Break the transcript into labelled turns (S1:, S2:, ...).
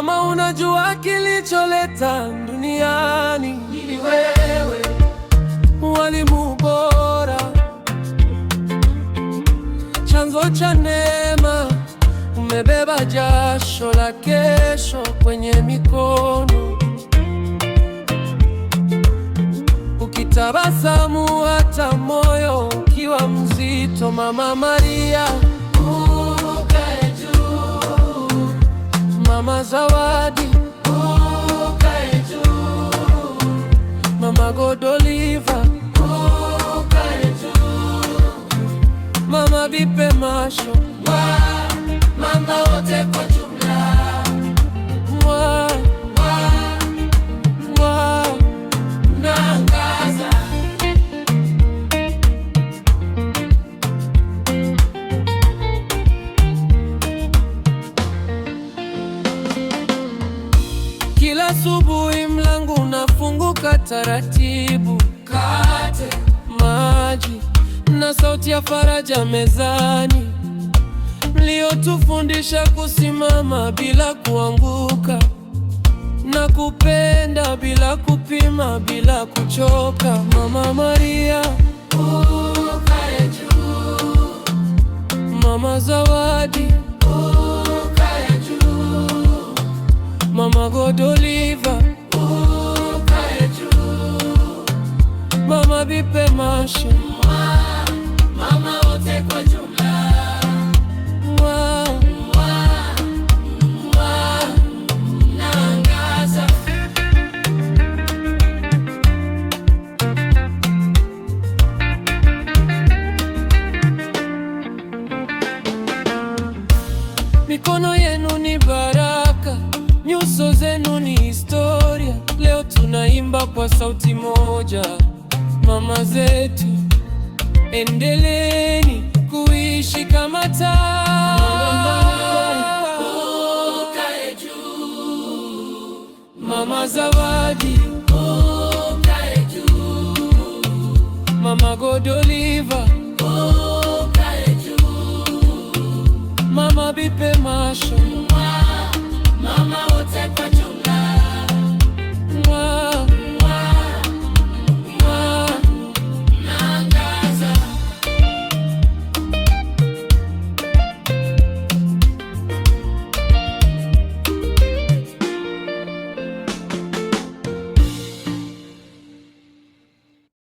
S1: Mama, unajua kilicholeta duniani ni wewe, mwalimu bora, chanzo cha neema. Umebeba jasho la kesho kwenye mikono, ukitabasamu hata moyo ukiwa mzito. Mama Maria, ukae juu. Mama Zawadi, ukae juu. Mama Godoliva, ukae juu. Mama Bipe Masho, mama wote kwa jumla, naangaza. Kila asubuhi mlango unafunguka taratibu, kate, maji na sauti ya faraja mezani, mliotufundisha kusimama bila kuanguka na kupenda bila kupima, bila kuchoka. Mama Maria, ukae juu. Mama Zawadi, ukae juu. Mama Godoliva, ukae juu. Mama Bipe Masho, mama wote kwa jumla, naangaza. Mikono yenu ni baraka, nyuso zenu ni historia. Leo tunaimba kwa sauti moja, mama zetu, endeleeni kuishi kama taa. Ukae juu. Mama Zawadi, ukae juu. Mama Godoliva,